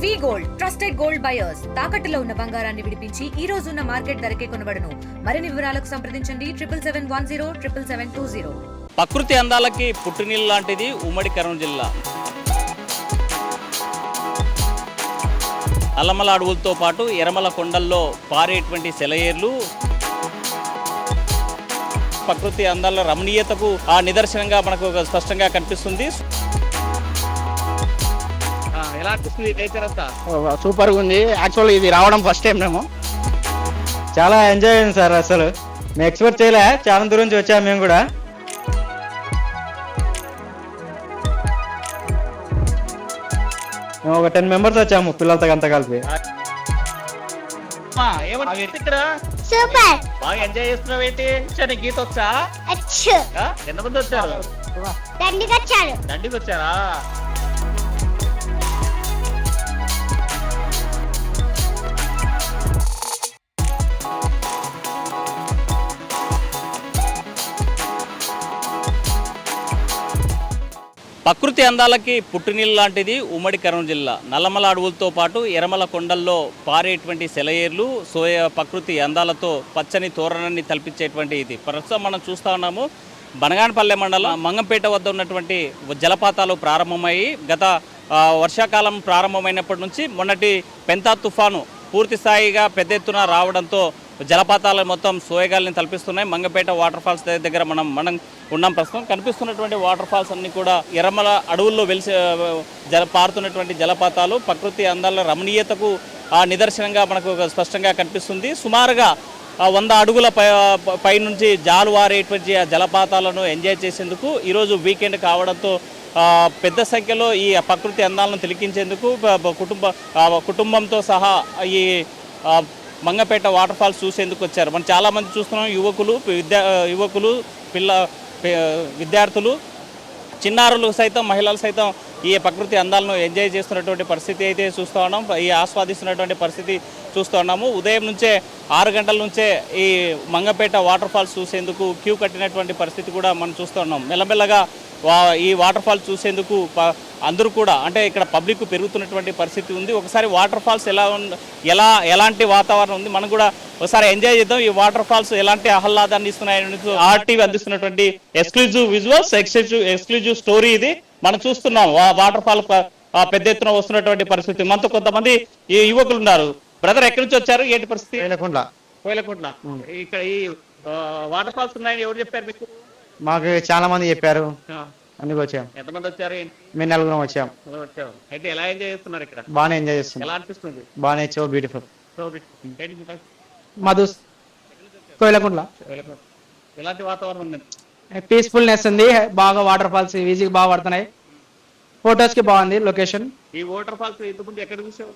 వి gold trusted gold buyers తాకట్టులో ఉన్న బంగారాన్ని విడిపించి ఈ రోజు ఉన్న మార్కెట్ ధరకే కొనబడును. మరిన్ని వివరాలకు సంప్రదించండి 7771077720. ప్రకృతి అందాలకి పుట్టినీళ్ళు లాంటిది ఉమ్మడి కర్నూలు జిల్లా. నల్లమల అడవులతో పాటు ఎర్రమల కొండల్లో పారేటువంటి సెలయేర్లు ప్రకృతి అందాల రమణీయతకు ఆ నిదర్శనంగా మనకు స్పష్టంగా కనిపిస్తుంది. ఎలా అనిపిస్తుంది నేచర్ అంతా? సూపర్గా ఉంది. యాక్చువల్ ఇది రావడం ఫస్ట్ టైం మేము చాలా ఎంజాయ్ అయింది సార్. అసలు మేము ఎక్స్పెక్ట్ చేయలే, చాలా దూరం నుంచి వచ్చాము మేము కూడా. మేము ఒక 10 మెంబర్స్ వచ్చాము పిల్లలతో అంతా కలిపి. ఇక్కడ సూపర్ బాగా ఎంజాయ్ చేస్తున్నావు ఏంటి? గీత వచ్చా? ఎంతమంది వచ్చారు? దండికి వచ్చారా? ప్రకృతి అందాలకి పుట్టినీళ్ళు లాంటిది ఉమ్మడి కర్నూలు జిల్లా. నల్లమల అడవులతో పాటు ఎర్రమల కొండల్లో పారేటువంటి సెలయేర్లు ప్రకృతి అందాలతో పచ్చని తోరణాన్ని తలపించేటువంటి ఇది. ప్రస్తుతం మనం చూస్తూ ఉన్నాము బనగానపల్లె మండలం మంగంపేట వద్ద ఉన్నటువంటి జలపాతాలు ప్రారంభమయ్యి గత వర్షాకాలం ప్రారంభమైనప్పటి నుంచి మొన్నటి పెంతా తుఫాను పూర్తి స్థాయిగా పెద్ద ఎత్తున రావడంతో జలపాతాలు మొత్తం సోయగాల్ని తలపిస్తున్నాయి. మంగపేట వాటర్ ఫాల్స్ దగ్గర మనం ఉన్నాం. ప్రస్తుతం కనిపిస్తున్నటువంటి వాటర్ ఫాల్స్ అన్ని కూడా ఎర్రమల అడవుల్లో పారుతున్నటువంటి జలపాతాలు ప్రకృతి అందాల రమణీయతకు ఆ నిదర్శనంగా మనకు స్పష్టంగా కనిపిస్తుంది. సుమారుగా 100 అడుగుల పై నుంచి జాలువారేటువంటి ఆ జలపాతాలను ఎంజాయ్ చేసేందుకు ఈరోజు వీకెండ్ కావడంతో పెద్ద సంఖ్యలో ఈ ప్రకృతి అందాలను తిలకించేందుకు కుటుంబంతో సహా ఈ మంగపేట వాటర్ ఫాల్స్ చూసేందుకు వచ్చారు. మనం చాలామంది చూస్తున్నాం. యువకులు విద్యార్థులు, చిన్నారులు సైతం, మహిళలు సైతం ఈ ప్రకృతి అందాలను ఎంజాయ్ చేస్తున్నటువంటి పరిస్థితి అయితే చూస్తూ ఉన్నాం. ఈ ఆస్వాదిస్తున్నటువంటి పరిస్థితి చూస్తూ ఉన్నాము. ఉదయం నుంచే 6 గంటల నుంచే ఈ మంగపేట వాటర్ ఫాల్స్ చూసేందుకు క్యూ కట్టినటువంటి పరిస్థితి కూడా మనం చూస్తూ ఉన్నాం. మెల్లమెల్లగా ఈ వాటర్ ఫాల్స్ చూసేందుకు అందరూ కూడా అంటే ఇక్కడ పబ్లిక్ పెరుగుతున్నటువంటి పరిస్థితి ఉంది. ఒకసారి వాటర్ ఫాల్స్ ఎలాంటి వాతావరణం ఉంది మనం కూడా ఒకసారి ఎంజాయ్ చేద్దాం. ఈ వాటర్ ఫాల్స్ ఎలాంటి ఆహ్లాదాన్ని ఇస్తున్నాయని ఆర్టీవీ అందిస్తున్నటువంటి ఎక్స్క్లూజివ్ విజువల్స్, ఎక్స్క్లూజివ్ స్టోరీ ఇది. మనం చూస్తున్నాం వాటర్ ఫాల్ పెద్ద ఎత్తున వస్తున్నటువంటి పరిస్థితి. మనతో కొంతమంది ఈ యువకులు ఉన్నారు. బ్రదర్, ఎక్కడి నుంచి వచ్చారు? ఏంటి పరిస్థితి? కోయలకుంట్ల. ఇక్కడ ఈ వాటర్ ఫాల్స్ ఉన్నాయని ఎవరు చెప్పారు మీకు? మాకు చాలా మంది చెప్పారు, అందుకు వచ్చాం. ఎంతమంది వచ్చారు? మేము 4 వచ్చాం. అయితే ఎలా ఎంజాయ్ చేస్తున్నారు ఇక్కడ? బాగానే ఎంజాయ్ చేస్తున్నాం. ఎలా అనిపిస్తుంది? బాగానే, సో బ్యూటిఫుల్. మధు కోయలకుంట్ల. ఎలాంటి వాతావరణం ఉంది? పీస్ఫుల్నెస్ ఉంది. బాగా వాటర్ ఫాల్స్ ఈజీగా బాగా పడుతున్నాయి. ఫొటోస్ కి బాగుంది లొకేషన్. ఈ వాటర్ ఫాల్స్ ఇంతకుముందు ఎక్కడ చూసావు?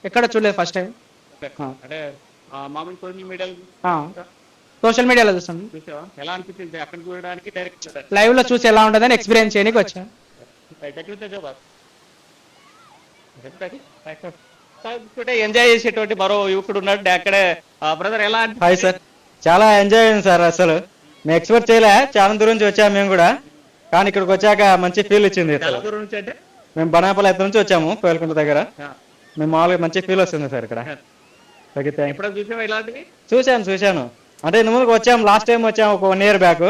ఎక్కడ చూడలేదు, ఫస్ట్ టైం. అంటే మామూలు సోషల్ మీడియాలో చూస్తాం. చూసావా? ఎలా అనిపించింది అక్కడ చూడడానికి? డైరెక్ట్ లైవ్ లో చూసి ఎలా ఉంటుందని ఎక్స్పీరియన్స్ చేయడానికి వచ్చా. ఎంజాయ్ చేసేటువంటి మరో యువకుడు ఉన్నాడు అక్కడే. బ్రదర్, ఎలా అనిపించింది? హాయ్ సార్, చాలా ఎంజాయ్ అయింది సార్. అసలు మేము ఎక్స్పెక్ట్ చేయలే, చాలా దూరం నుంచి వచ్చాము మేము కూడా. కానీ ఇక్కడికి వచ్చాక మంచి ఫీల్ ఇచ్చింది. మేము బనాపల్లి ఎత్తు నుంచి వచ్చాము కోయలకుంట దగ్గర. మేము మామూలుగా మంచి ఫీల్ వస్తుంది సార్ ఇక్కడ. చూశాను. అంటే ముందుకు వచ్చాము, లాస్ట్ టైం వచ్చాము ఒక 1 year బ్యాక్.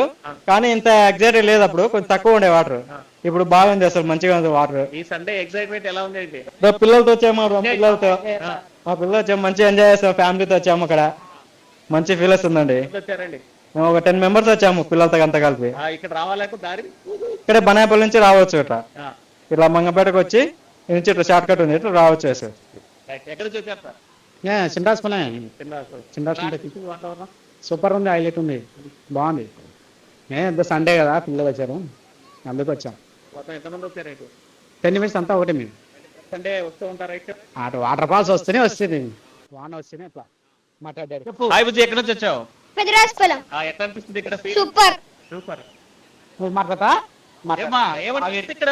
కానీ ఇంత ఎగ్జైటెడ్ లేదు, అప్పుడు కొంచెం తక్కువ ఉండే వాటర్. ఇప్పుడు బాగుంది, అసలు మంచిగా ఉంది వాటర్. ఈ సండే ఎక్సైట్మెంట్ ఎలా ఉంది? పిల్లలతో వచ్చాము, మా పిల్లలు వచ్చాము, మంచిగా ఎంజాయ్ చేస్తాం. ఫ్యామిలీతో వచ్చాము, అక్కడ మంచి ఫీల్ వస్తుందండి. మేము ఒక 10 మెంబర్స్ వచ్చాము పిల్లలతో అంతా కలిపి. ఇక్కడ రావాలకు దారి ఇక్కడ బనాపల్లి నుంచి రావచ్చు. ఇట్లా మంగపేటకు వచ్చి నుంచి ఇట్లా షార్ట్ కట్ ఉంది, ఇట్లా రావచ్చు సార్. సూపర్ ఉంది, హైలైట్ ఉంది, బాగుంది. ఎంత సండే కదా, పిల్లలు వచ్చారు, అందుకు వచ్చాం. 10 minutes అంతా ఒకటే. మేము సండే వస్తూ ఉంటారా? అటు వాటర్ ఫాల్స్ వస్తేనే వస్తుంది, వాన వస్తేనే అట్లా మాట్లాడారు. ఎక్కడి నుంచి వచ్చావు? పెదరాస్పలం. ఎట్లా అనిపిస్తుంది ఇక్కడ? సూపర్. మాట్లాడతా ఇక్కడ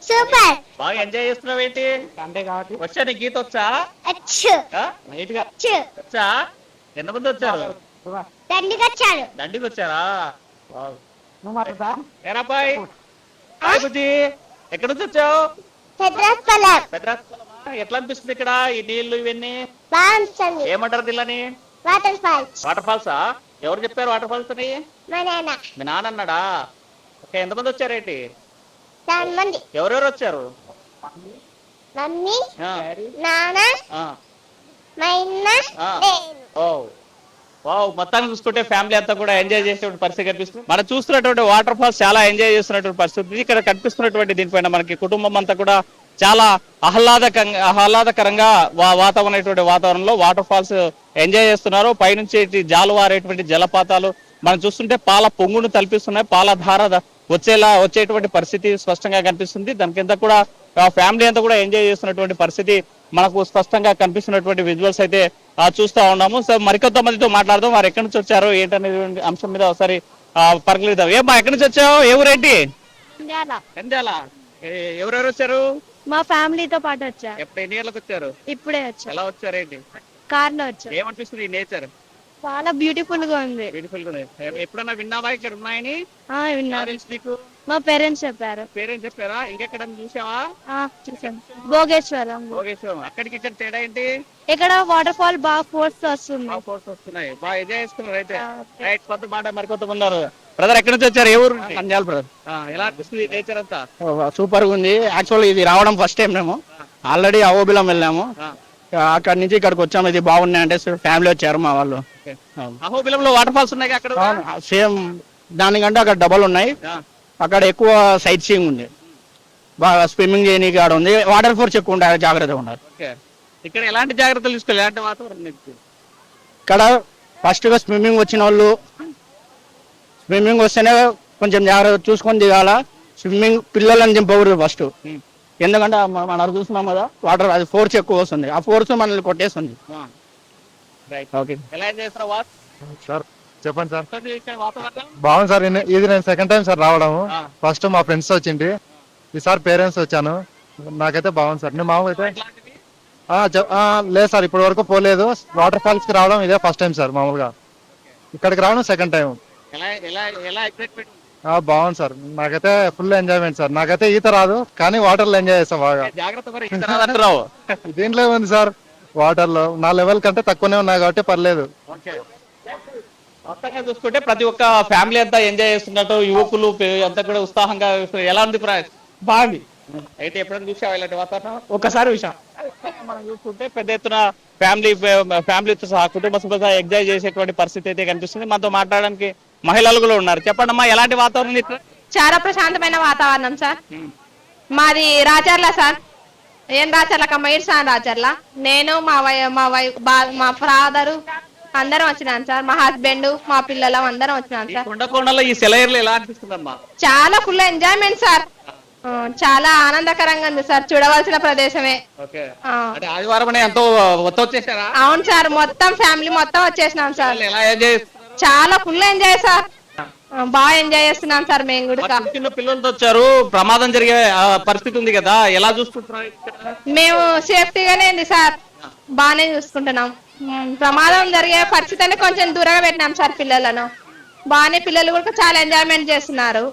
సూపర్. బాగా ఎంజాయ్ చేస్తున్నావు ఏంటి? సండే కాబట్టి వచ్చా? నీ గీత వచ్చా? వచ్చా? ఎంతమంది వచ్చారు? దండికి వచ్చారా? నువ్వు మాట్లాడతా. ఎక్కడి నుంచి వచ్చావు? పెదరాస్పలం. పెద్దాస్పలమా? ఎట్లా అనిపిస్తుంది ఇక్కడ ఈ నీళ్లు ఇవన్నీ? బాగుంటుంది. ఏమంటారు దీళ్ళని? Water falls. వాటర్ ఫాల్సా? ఎవరు చెప్పారు వాటర్ ఫాల్స్ అని? మా నాన్న. మీ నాన్న అన్నాడా? ఓకే, ఎంతమంది వచ్చారేంటి? చాలా మంది. ఎవరెవరు వచ్చారు? మమ్మీ, ఆ, నాన్న, ఆ, మా అన్న, ఆ. నేను. ఓ వావ్, మొత్తాన్ని చూసుకుంటే ఫ్యామిలీ అంతా కూడా ఎంజాయ్ చేసేటువంటి పరిస్థితి కనిపిస్తుంది. మనం చూస్తున్నటువంటి వాటర్ ఫాల్స్ చాలా ఎంజాయ్ చేస్తున్నటువంటి పరిస్థితి. ఇక్కడ కనిపిస్తున్నటువంటి దీనిపైన మనకి కుటుంబం అంతా కూడా చాలా ఆహ్లాదకరంగా వాతావరణమైనటువంటి వాతావరణంలో వాటర్ ఫాల్స్ ఎంజాయ్ చేస్తున్నారు. పైనుంచి జాలువారేటువంటి జలపాతాలు మనం చూస్తుంటే పాల పొంగును తలపిస్తున్నాయి. పాల ధార వచ్చేటువంటి పరిస్థితి స్పష్టంగా కనిపిస్తుంది. దాని కింద కూడా ఫ్యామిలీ అంతా కూడా ఎంజాయ్ చేస్తున్నటువంటి పరిస్థితి మనకు స్పష్టంగా కనిపిస్తున్నటువంటి విజువల్స్ అయితే చూస్తా ఉన్నాము. సో మరికొంతమందితో మాట్లాడదాం, వారు ఎక్కడి నుంచి వచ్చారు ఏంటనే అంశం మీద ఒకసారి పరిగెలుద్దాం. ఏమ్మా, ఎక్కడి నుంచి వచ్చావు? ఏ ఊరేంటి? నంద్యాల. ఎవరెవరు వచ్చారు? మా ఫ్యామిలీతో పాటు వచ్చా. ఎప్పుడు ఎన్ని గంటలకు వచ్చారు? ఇప్పుడే వచ్చా. ఎలా వచ్చారేంటి? కార్ లో వచ్చా. ఏమనిపిస్తుంది ఈ నేచర్? చాలా బ్యూటిఫుల్ గా ఉంది. బ్యూటిఫుల్ గా ఉంది. ఎప్పుడన్నా విన్నావా ఇక్కడ ఉన్నాయని? విన్నా. నీకు మా పేరెంట్స్ చెప్పారు. పేరేం చెప్పారా? ఇంకెక్కడ చూసావా? చూసాను. భోగేశ్వరం. భోగేశ్వరం. అక్కడికి ఇక్కడ తేడా ఏంటి? ఇక్కడ వాటర్ ఫాల్ బాగా ఫోర్స్ వస్తుంది. ఫోర్స్ వస్తున్నాయి, బాగా ఎంజాయ్ చేస్తున్నారు అయితే. రైట్, కొత్త మాట మరికొంత ఉన్నారు. బ్రదర్ ఎక్కడి నుంచి వచ్చారు? ఏ ఊరు? నంద్యాల బ్రదర్. ఎలా అనిపిస్తుంది నేచర్ అంతా? సూపర్ గా ఉంది. యాక్చువల్ ఇది రావడం ఫస్ట్ టైం మేము ఆల్రెడీ అహోబిలం వెళ్ళాము. అక్కడ నుంచి ఇక్కడికి వచ్చాము. ఇది బాగున్నాయి అంటే ఫ్యామిలీ వచ్చారు మా వాళ్ళు. అహోబిలంలో వాటర్ ఫాల్స్ ఉన్నాయి అక్కడ? సేమ్ దానికంటే అక్కడ డబల్ ఉన్నాయి. అక్కడ ఎక్కువ సైట్ సీయింగ్ ఉంది, బాగా స్విమ్మింగ్ చేయనీకి ఆడ ఉంది. వాటర్ ఫోర్స్ ఎక్కువ ఉండాలి, జాగ్రత్తగా ఉండాలి. ఇక్కడ ఎలాంటి జాగ్రత్తలు తీసుకోవాలి? ఎలాంటి వాతావరణం? ఇక్కడ ఫస్ట్ గా స్విమ్మింగ్ వచ్చిన వాళ్ళు స్విమ్మింగ్ వస్తేనే కొంచెం జాగ్రత్త చూసుకొని దిగాల. స్విమ్మింగ్ పిల్లలని దింపకూడదు ఫస్ట్, ఎందుకంటే మనం చూస్తున్నాం కదా వాటర్ అది ఫోర్స్ ఎక్కువ వస్తుంది. ఆ ఫోర్స్ మనల్ని కొట్టేస్తుంది. ఓకే, ఎలా చేస్తావా సార్? చెప్పండి సార్. వాతావరణం బాగుంది సార్. ఇది నేను సెకండ్ టైం సార్ రావడము. ఫస్ట్ మా ఫ్రెండ్స్ వచ్చింది, ఈసారి పేరెంట్స్ వచ్చాను. నాకైతే బాగుంది సార్. నేను మామూలు అయితే లేదు సార్, ఇప్పటి వరకు పోలేదు. వాటర్ ఫాల్స్ కి రావడం ఇదే ఫస్ట్ టైం సార్. మామూలుగా ఇక్కడికి రావడం సెకండ్ టైం. బాగుంది సార్. నాకైతే ఫుల్ ఎంజాయ్మెంట్ సార్. నాకైతే ఈత రాదు, కానీ వాటర్ లో ఎంజాయ్ చేస్తాం బాగా. దీంట్లో ఉంది సార్, వాటర్ లో నా లెవెల్ కంటే తక్కువనే ఉన్నాయి కాబట్టి పర్లేదు. మొత్తంగా చూసుకుంటే ప్రతి ఒక్క ఫ్యామిలీ అంతా ఎంజాయ్ చేస్తున్నట్టు, యువకులు అంతా కూడా ఉత్సాహంగా. ఎలా ఉంది? బాగుంది. అయితే ఎప్పుడైనా చూసావా ఇలాంటి వాతావరణం? ఒకసారి విషయం మనం చూసుకుంటే పెద్ద ఎత్తున ఫ్యామిలీతో సహా కుటుంబ సభ్యులతో ఎంజాయ్ చేసేటువంటి పరిస్థితి అయితే కనిపిస్తుంది. మనతో మాట్లాడడానికి మహిళలు కూడా ఉన్నారు. చెప్పండి అమ్మా, ఎలాంటి వాతావరణం ఇక్కడ? చాలా ప్రశాంతమైన వాతావరణం సార్. మాది రాచర్ల సార్. ఏం రాచర్ల కమ్మయిర్సాన్ రాచర్ల. నేను మా ఫాదరు అందరం వచ్చినాను సార్. మా హస్బెండ్, మా పిల్లలు అందరం వచ్చినాను సార్. కొండలో ఈ సెలయర్లు ఎలా అనిపిస్తుందమ్మా? చాలా ఫుల్ ఎంజాయ్మెంట్ సార్. చాలా ఆనందకరంగా ఉంది సార్. చూడవలసిన ప్రదేశమే. ఆదివారం ఎంతో వచ్చేసారా? అవును సార్, మొత్తం ఫ్యామిలీ మొత్తం వచ్చేసినాం సార్. ఎలా ఎంజాయ్? చాలా ఫుల్ ఎంజాయ్ సార్. బాగా ఎంజాయ్ చేస్తున్నాం సార్ మేము కూడా. చిన్న పిల్లలతో వచ్చారు, ప్రమాదం జరిగే పరిస్థితి ఉంది కదా, ఎలా చూసుకుంటున్నారు? మేము సేఫ్టీగానే ఉంది సార్, బాగానే చూసుకుంటున్నాం. ప్రమాదం జరిగే పరిస్థితిని కొంచెం దూరంగా పెట్టినాం సార్ పిల్లలను. బాగానే పిల్లలు కూడా చాలా ఎంజాయ్మెంట్ చేస్తున్నారు.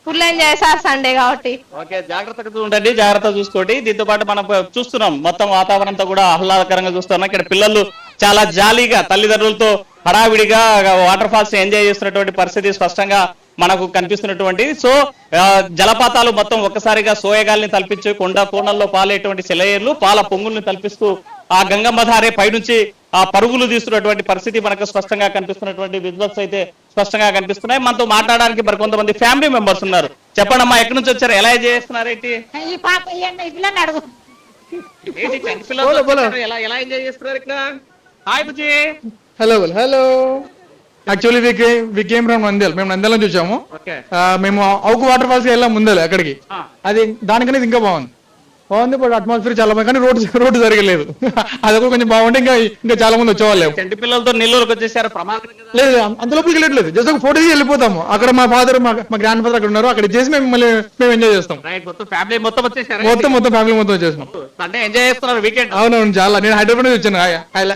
ఫుల్ ఎంజాయ్ సార్, సండే కాబట్టి. ఓకే, జాగ్రత్తగా ఉండండి, జాగ్రత్తగా చూసుకోండి. దీంతో పాటు మనం చూస్తున్నాం మొత్తం వాతావరణంతో కూడా ఆహ్లాదకరంగా చూస్తున్నాం. ఇక్కడ పిల్లలు చాలా జాలీగా తల్లిదండ్రులతో హడావిడిగా వాటర్ ఫాల్స్ ఎంజాయ్ చేస్తున్నటువంటి పరిస్థితి స్పష్టంగా మనకు కనిపిస్తున్నటువంటి. సో జలపాతాలు మొత్తం ఒక్కసారిగా సోయగాల్ని తలపించి కోణల్లో పాలేటువంటి సెలయేర్లు పాల పొంగుల్ని తలపిస్తూ ఆ గంగమ్మధారే పైనుంచి ఆ పరుగులు తీస్తున్నటువంటి పరిస్థితి మనకు స్పష్టంగా కనిపిస్తున్నటువంటి విజువల్స్ అయితే స్పష్టంగా కనిపిస్తున్నాయి. మనతో మాట్లాడడానికి మరి కొంతమంది ఫ్యామిలీ మెంబర్స్ ఉన్నారు. చెప్పండి అమ్మా, ఎక్కడి నుంచి వచ్చారు? ఎలా చేస్తున్నారు? ఎలా ఎంజాయ్ చేస్తున్నారు ఇక్కడ? Hi Bujji. Hello hello. Actually we came from Nandyal. మేము నంద్యాల నుంచి వచ్చాము. మేము అవుకు వాటర్ ఫాల్స్ కి వెళ్ళాం ముందే అక్కడికి. అది దానికనేది ఇంకా బాగుంది. బట్ అట్మాస్ఫియర్ చాలా బాగుంది, కానీ రోడ్డు జరగలేదు. అది కూడా కొంచెం బాగుంటే ఇంకా చాలా మంది వచ్చేవాళ్ళు. చంటి పిల్లలతో నెల్లూరుకి వచ్చేసారు. ప్రమాదం లేదు, అంత లోపలికి వెళ్ళట్లేదు. జస్ట్ ఒక ఫోటో వెళ్ళిపోతాము. అక్కడ మా ఫాదర్ మా గ్రాండ్ ఫాదర్ అక్కడ ఉన్నారు. అక్కడ చేసి మేము ఎంజాయ్ చేస్తాం. మొత్తం ఫ్యామిలీ మొత్తం వచ్చేసారు. మొత్తం ఫ్యామిలీ మొత్తం వచ్చేసాం. అంటే ఎంజాయ్ చేస్తున్నారు వీకెండ్. అవునవును, చాలా. నేను హైదరాబాద్ నుంచి వచ్చాను.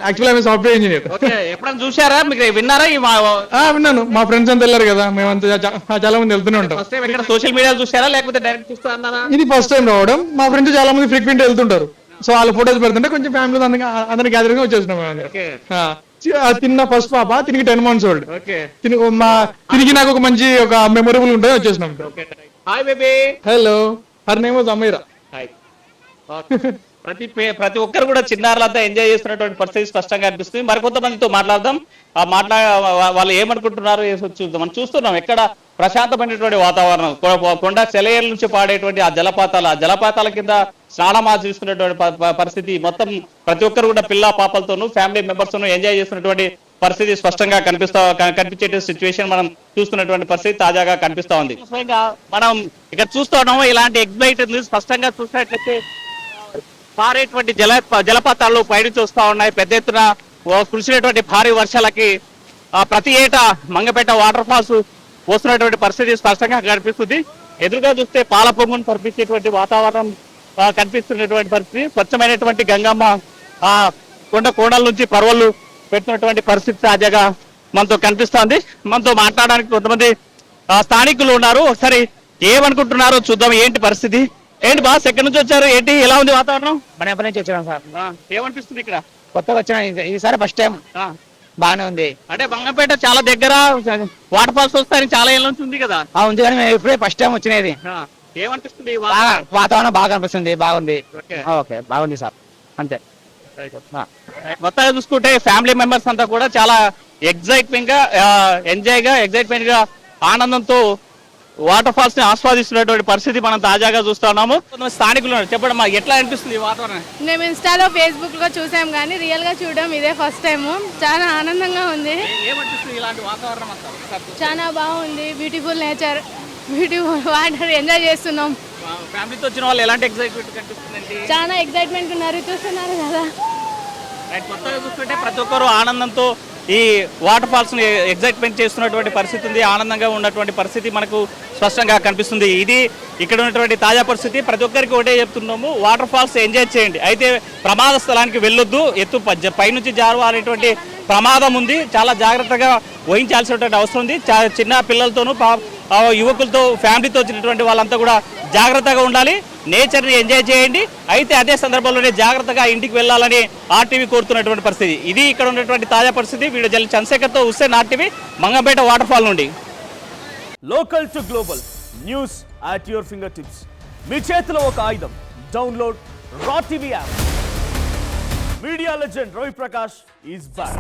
Actually I'm software engineer. ఎప్పుడైనా చూసారా? మీకు విన్నారా? విన్నాను. మా ఫ్రెండ్స్ అంతా వెళ్ళారు కదా, మేమంతా చాలా మంది వెళ్తూనే ఉంటాం. సోషల్ మీడియా చూసారా లేకపోతే డైరెక్ట్ చూస్తారా? ఇది ఫస్ట్ టైం రావడం. మా ఫ్రెండ్స్ చాలా మంది ఫ్రీక్వెంట్ వెళ్తుంటారు. సో వాళ్ళ ఫొటోస్ పెడుతుంటే కొంచెం ఫ్యామిలీ అందరి గ్యాదరింగ్ వచ్చేసినాం మేము. ఆ, తిన్న ఫస్ట్ పాప తిరిగి 10 months ఓల్డ్. తిరిగి నాకు ఒక మంచి ఒక మెమొరబుల్ ఉంటుంది వచ్చేసినాం. Hi baby. Hello, her name was Ameera. ప్రతి ఒక్కరు కూడా చిన్నారులంతా ఎంజాయ్ చేస్తున్నటువంటి పరిస్థితి స్పష్టంగా అనిపిస్తుంది. మరికొంతమందితో మాట్లాడదాం. వాళ్ళు ఏమనుకుంటున్నారు చూద్దాం. మనం చూస్తున్నాం ఎక్కడ ప్రశాంతమైనటువంటి వాతావరణం, కొండ సెలయేరు నుంచి పాడేటువంటి ఆ జలపాతాల కింద స్నానం ఆచరిస్తున్నటువంటి పరిస్థితి మొత్తం ప్రతి ఒక్కరు కూడా పిల్ల పాపలతోనూ ఫ్యామిలీ మెంబర్స్ తోనూ ఎంజాయ్ చేస్తున్నటువంటి పరిస్థితి స్పష్టంగా కనిపించే సిచ్యువేషన్ మనం చూస్తున్నటువంటి పరిస్థితి తాజాగా కనిపిస్తా ఉంది. మనం ఇక్కడ చూస్తున్నాము ఇలాంటి ఎగ్జైట్ స్పష్టంగా చూసినట్లయితే పారేటువంటి జలపాతాలు పైనుంచి వస్తా ఉన్నాయి. పెద్ద ఎత్తున కురిసినటువంటి భారీ వర్షాలకి ప్రతి ఏటా మంగపేట వాటర్ ఫాల్స్ వస్తున్నటువంటి పరిస్థితి స్పష్టంగా కనిపిస్తుంది. ఎదురుగా చూస్తే పాల పొంగును కనిపించేటువంటి వాతావరణం కనిపిస్తున్నటువంటి పరిస్థితి. స్వచ్ఛమైనటువంటి గంగమ్మ ఆ కోణాల నుంచి పర్వలు పెడుతున్నటువంటి పరిస్థితి తాజాగా మనతో కనిపిస్తోంది. మనతో మాట్లాడడానికి కొంతమంది స్థానికులు ఉన్నారు. ఒకసారి ఏమనుకుంటున్నారో చూద్దాం. ఏంటి పరిస్థితి? ఏంటి బాస్, ఎక్కడి నుంచి వచ్చారు? ఏంటి ఎలా ఉంది వాతావరణం? బనాపల్లి నుంచి వచ్చాం సార్. ఏమనిపిస్తుంది ఇక్కడ? కొత్తగా వచ్చిన ఈసారి ఫస్ట్ టైం బాగానే ఉంది. అంటే బంగపేట చాలా దగ్గర వాటర్ ఫాల్స్ వస్తాయని చాలా ఏళ్ళ నుంచి ఉంది కదా. ఉంది కానీ మేము ఇప్పుడే ఫస్ట్ టైం వచ్చినది. ఏమనిపిస్తుంది? వాతావరణం బాగా అనిపిస్తుంది. బాగుంది. ఓకే, బాగుంది సార్. అంతే. మొత్తంగా చూసుకుంటే ఫ్యామిలీ మెంబర్స్ అంతా కూడా చాలా ఎగ్జైట్మెంట్ గా ఆనందంతో వాటర్ ఫాల్స్ ని ఆస్వాదిస్తున్నటువంటి పరిస్థితి మనం తాజాగా చూస్తా ఉన్నాము. స్థానికులు చెప్పడం ఎట్లా అనిపిస్తుంది ఈ వాతావరణం? మేము ఇన్స్టాలో ఫేస్బుక్ లో చూసాం కానీ రియల్ గా చూడడం ఇదే ఫస్ట్ టైం. చాలా ఆనందంగా ఉంది. ఏమనిపిస్తుంది ఇలాంటి వాతావరణం అంతా? చాలా బాగుంది. Beautiful nature, beautiful water enjoy చేస్తున్నాం. ఫ్యామిలీతో వచ్చిన వాళ్ళు ఎలాంటి ఎగ్జైట్మెంట్ కనిపిస్తుంది? చాలా ఎక్సైట్మెంట్ ఉన్నారు, చూస్తున్నారు కదా. కొత్తగా చూస్తుంటే ప్రతి ఒక్కరు ఆనందంతో ఈ వాటర్ ఫాల్స్ ని ఎగ్జైట్మెంట్ చేస్తున్నటువంటి పరిస్థితి ఉంది. ఆనందంగా ఉన్నటువంటి పరిస్థితి మనకు స్పష్టంగా కనిపిస్తుంది. ఇది ఇక్కడ ఉన్నటువంటి తాజా పరిస్థితి. ప్రతి ఒక్కరికి ఒకటే చెప్తున్నాము, వాటర్ ఫాల్స్ ఎంజాయ్ చేయండి, అయితే ప్రమాద స్థలానికి వెళ్ళొద్దు. పైనుంచి జారువాలనేటువంటి ప్రమాదం ఉంది. చాలా జాగ్రత్తగా వహించాల్సినటువంటి అవసరం ఉంది. చిన్న పిల్లలతోనూ యువకులతో ఫ్యామిలీతో వచ్చినటువంటి వాళ్ళంతా కూడా జాగ్రత్తగా ఉండాలి. నేచర్ని ఎంజాయ్ చేయండి, అయితే అదే సందర్భంలోనే జాగ్రత్తగా ఇంటికి వెళ్ళాలని ఆర్టీవీ కోరుతున్నటువంటి పరిస్థితి. ఇది ఇక్కడ ఉన్నటువంటి తాజా పరిస్థితి. వీడియో జల్లి చంద్రశేఖర్తో Hussain, RTV, Mangampet water fall నుండి. Local to global news at your finger tips. మీ చేతిలో ఒక ఆయుధం. డౌన్లోడ్ రా TV app. Media legend Ravi Prakash is back.